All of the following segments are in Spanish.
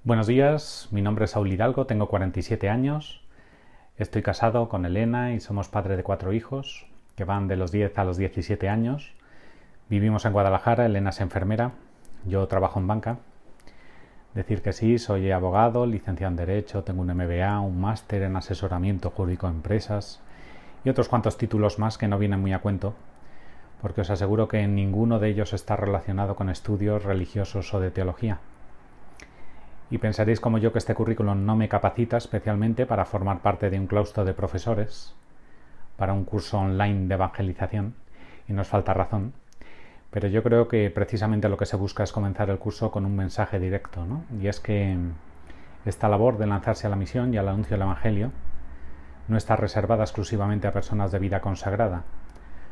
Buenos días, mi nombre es Saúl Hidalgo, tengo 47 años, estoy casado con Elena y somos padre de 4 hijos que van de los 10 a los 17 años. Vivimos en Guadalajara, Elena es enfermera, yo trabajo en banca. Decir que sí, soy abogado, licenciado en Derecho, tengo un MBA, un máster en asesoramiento jurídico a empresas y otros cuantos títulos más que no vienen muy a cuento, porque os aseguro que ninguno de ellos está relacionado con estudios religiosos o de teología. Y pensaréis como yo que este currículum no me capacita especialmente para formar parte de un claustro de profesores, para un curso online de evangelización, y nos falta razón. Pero yo creo que precisamente lo que se busca es comenzar el curso con un mensaje directo, ¿no? Y es que esta labor de lanzarse a la misión y al anuncio del Evangelio no está reservada exclusivamente a personas de vida consagrada,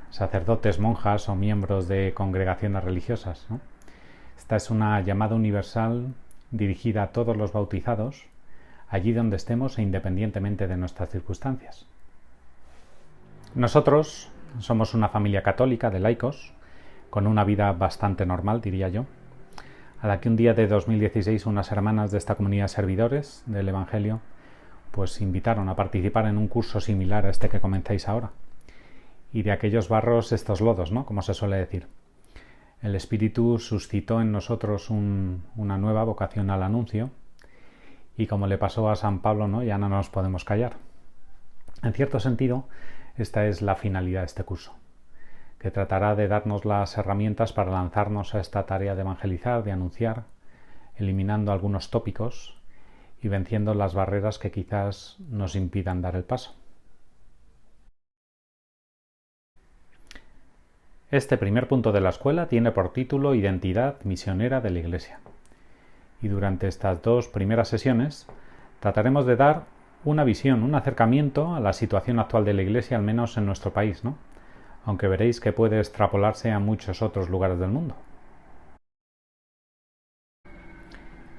sacerdotes, monjas o miembros de congregaciones religiosas, ¿no? Esta es una llamada universal dirigida a todos los bautizados, allí donde estemos e independientemente de nuestras circunstancias. Nosotros somos una familia católica de laicos, con una vida bastante normal, diría yo, a la que un día de 2016 unas hermanas de esta comunidad de servidores del Evangelio pues invitaron a participar en un curso similar a este que comenzáis ahora. Y de aquellos barros estos lodos, ¿no? Como se suele decir. El Espíritu suscitó en nosotros una nueva vocación al anuncio y como le pasó a San Pablo, ¿no? Ya no nos podemos callar. En cierto sentido, esta es la finalidad de este curso, que tratará de darnos las herramientas para lanzarnos a esta tarea de evangelizar, de anunciar, eliminando algunos tópicos y venciendo las barreras que quizás nos impidan dar el paso. Este primer punto de la escuela tiene por título Identidad misionera de la Iglesia. Y durante estas dos primeras sesiones trataremos de dar una visión, un acercamiento a la situación actual de la Iglesia, al menos en nuestro país, ¿no? Aunque veréis que puede extrapolarse a muchos otros lugares del mundo.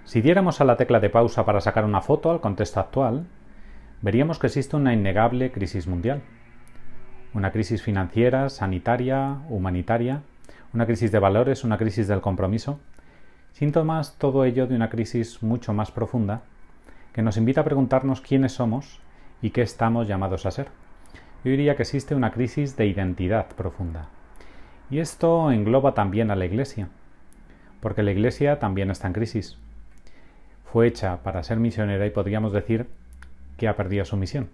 Si diéramos a la tecla de pausa para sacar una foto al contexto actual, veríamos que existe una innegable crisis mundial. Una crisis financiera, sanitaria, humanitaria, una crisis de valores, una crisis del compromiso. Síntomas todo ello de una crisis mucho más profunda que nos invita a preguntarnos quiénes somos y qué estamos llamados a ser. Yo diría que existe una crisis de identidad profunda. Y esto engloba también a la Iglesia, porque la Iglesia también está en crisis. Fue hecha para ser misionera y podríamos decir que ha perdido su misión.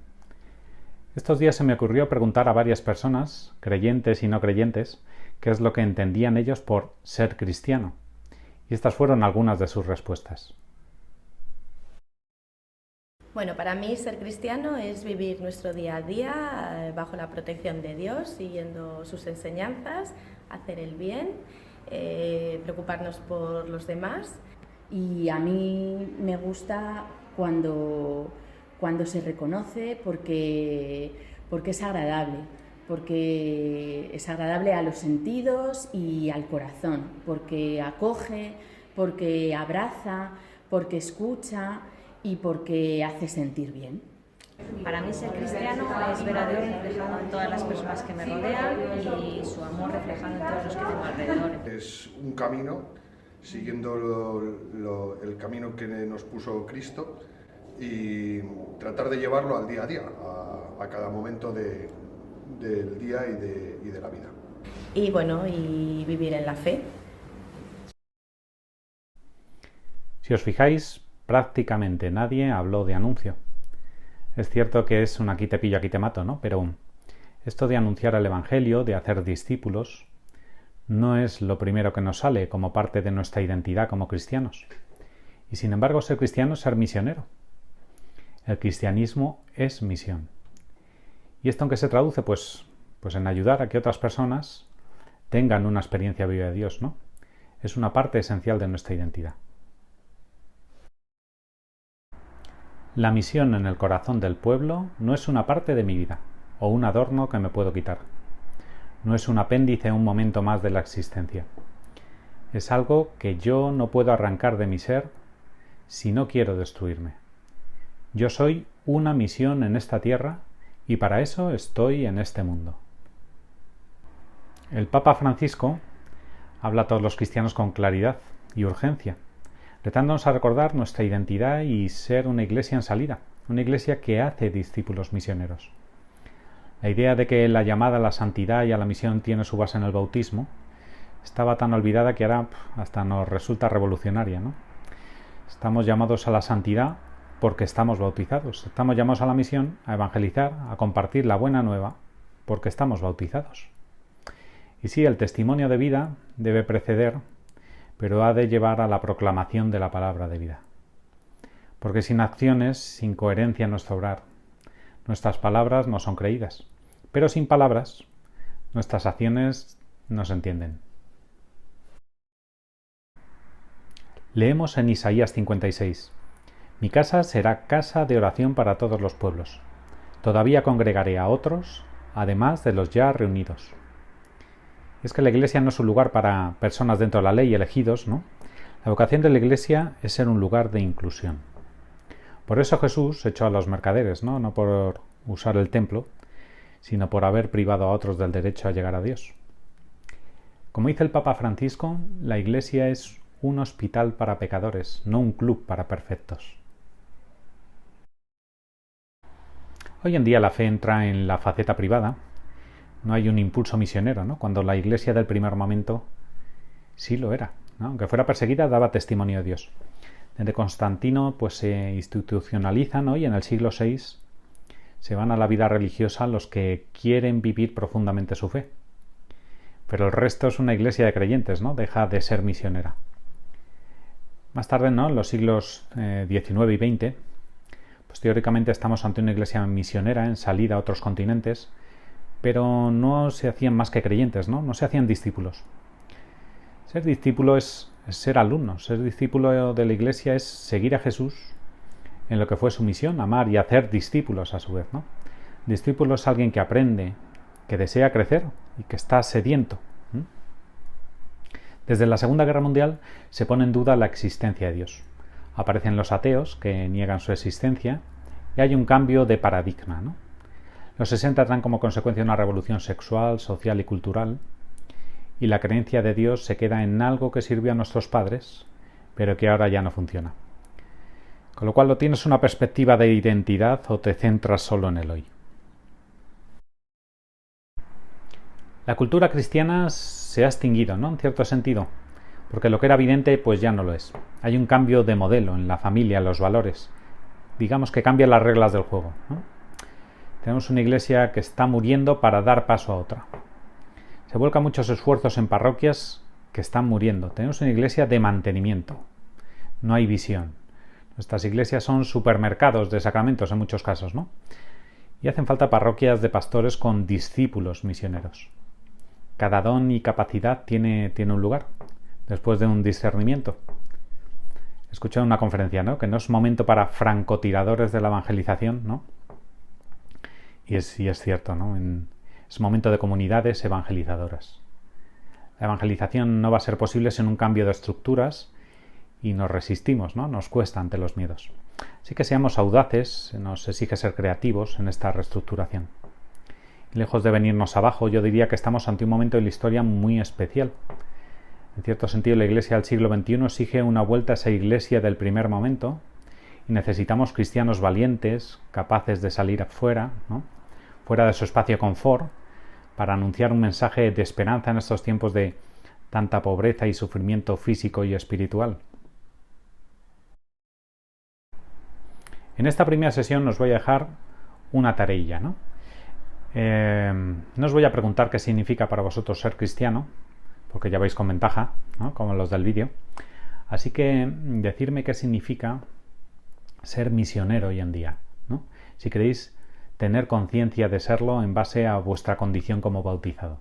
Estos días se me ocurrió preguntar a varias personas, creyentes y no creyentes, qué es lo que entendían ellos por ser cristiano. Y estas fueron algunas de sus respuestas. Bueno, para mí ser cristiano es vivir nuestro día a día bajo la protección de Dios, siguiendo sus enseñanzas, hacer el bien, preocuparnos por los demás. Y a mí me gusta cuando se reconoce porque es agradable a los sentidos y al corazón, porque acoge, porque abraza, porque escucha y porque hace sentir bien. Para mí ser cristiano es ver a Dios reflejado en todas las personas que me rodean y su amor reflejado en todos los que tengo alrededor. Es un camino, siguiendo el camino que nos puso Cristo y tratar de llevarlo al día a día, a cada momento del día y de la vida. Y bueno, y vivir en la fe. Si os fijáis, prácticamente nadie habló de anuncio. Es cierto que es un aquí te pillo, aquí te mato, ¿no? Pero esto de anunciar el Evangelio, de hacer discípulos, no es lo primero que nos sale como parte de nuestra identidad como cristianos. Y sin embargo, ser cristiano es ser misionero. El cristianismo es misión. ¿Y esto en qué se traduce? Pues en ayudar a que otras personas tengan una experiencia viva de Dios, ¿no? Es una parte esencial de nuestra identidad. La misión en el corazón del pueblo no es una parte de mi vida o un adorno que me puedo quitar. No es un apéndice, un momento más de la existencia. Es algo que yo no puedo arrancar de mi ser si no quiero destruirme. Yo soy una misión en esta tierra y para eso estoy en este mundo. El Papa Francisco habla a todos los cristianos con claridad y urgencia, retándonos a recordar nuestra identidad y ser una iglesia en salida, una iglesia que hace discípulos misioneros. La idea de que la llamada a la santidad y a la misión tiene su base en el bautismo estaba tan olvidada que ahora hasta nos resulta revolucionaria, ¿no? Estamos llamados a la santidad porque estamos bautizados. Estamos llamados a la misión, a evangelizar, a compartir la buena nueva, porque estamos bautizados. Y sí, el testimonio de vida debe preceder, pero ha de llevar a la proclamación de la palabra de vida. Porque sin acciones, sin coherencia en nuestro obrar, nuestras palabras no son creídas. Pero sin palabras, nuestras acciones no se entienden. Leemos en Isaías 56. Mi casa será casa de oración para todos los pueblos. Todavía congregaré a otros, además de los ya reunidos. Es que la iglesia no es un lugar para personas dentro de la ley elegidos, ¿no? La vocación de la iglesia es ser un lugar de inclusión. Por eso Jesús echó a los mercaderes, ¿no? No por usar el templo, sino por haber privado a otros del derecho a llegar a Dios. Como dice el Papa Francisco, la iglesia es un hospital para pecadores, no un club para perfectos. Hoy en día la fe entra en la faceta privada. No hay un impulso misionero, ¿no? Cuando la iglesia del primer momento sí lo era, ¿no? Aunque fuera perseguida, daba testimonio de Dios. Desde Constantino pues se institucionalizan, ¿no? Y en el siglo VI se van a la vida religiosa los que quieren vivir profundamente su fe. Pero el resto es una iglesia de creyentes, ¿no? Deja de ser misionera. Más tarde, ¿no? En los siglos XIX y XX, pues teóricamente estamos ante una iglesia misionera en salida a otros continentes, pero no se hacían más que creyentes, ¿no? No se hacían discípulos. Ser discípulo es ser alumno, ser discípulo de la iglesia es seguir a Jesús en lo que fue su misión, amar y hacer discípulos a su vez, ¿no? Discípulo es alguien que aprende, que desea crecer y que está sediento. Desde la Segunda Guerra Mundial se pone en duda la existencia de Dios. Aparecen los ateos que niegan su existencia y hay un cambio de paradigma, ¿no? Los 60 traen como consecuencia una revolución sexual, social y cultural, y la creencia de Dios se queda en algo que sirvió a nuestros padres, pero que ahora ya no funciona. Con lo cual, ¿o tienes una perspectiva de identidad o te centras solo en el hoy? La cultura cristiana se ha extinguido, ¿no? En cierto sentido, porque lo que era evidente pues ya no lo es. Hay un cambio de modelo en la familia, en los valores. Digamos que cambian las reglas del juego, ¿no? Tenemos una iglesia que está muriendo para dar paso a otra. Se vuelcan muchos esfuerzos en parroquias que están muriendo. Tenemos una iglesia de mantenimiento. No hay visión. Nuestras iglesias son supermercados de sacramentos en muchos casos, ¿no? Y hacen falta parroquias de pastores con discípulos misioneros. Cada don y capacidad tiene un lugar, después de un discernimiento. Escuché en una conferencia, ¿no? Que no es momento para francotiradores de la evangelización, ¿no? Y es cierto, ¿no? Es momento de comunidades evangelizadoras. La evangelización no va a ser posible sin un cambio de estructuras y nos resistimos, ¿no? Nos cuesta ante los miedos. Así que seamos audaces, nos exige ser creativos en esta reestructuración. Y lejos de venirnos abajo, yo diría que estamos ante un momento de la historia muy especial. En cierto sentido, la Iglesia del siglo XXI exige una vuelta a esa Iglesia del primer momento y necesitamos cristianos valientes, capaces de salir afuera, ¿no? Fuera de su espacio de confort, para anunciar un mensaje de esperanza en estos tiempos de tanta pobreza y sufrimiento físico y espiritual. En esta primera sesión os voy a dejar una tareilla, ¿no? No os voy a preguntar qué significa para vosotros ser cristiano, porque ya vais con ventaja, ¿no? Como los del vídeo. Así que decirme qué significa ser misionero hoy en día, ¿no? Si queréis tener conciencia de serlo en base a vuestra condición como bautizado.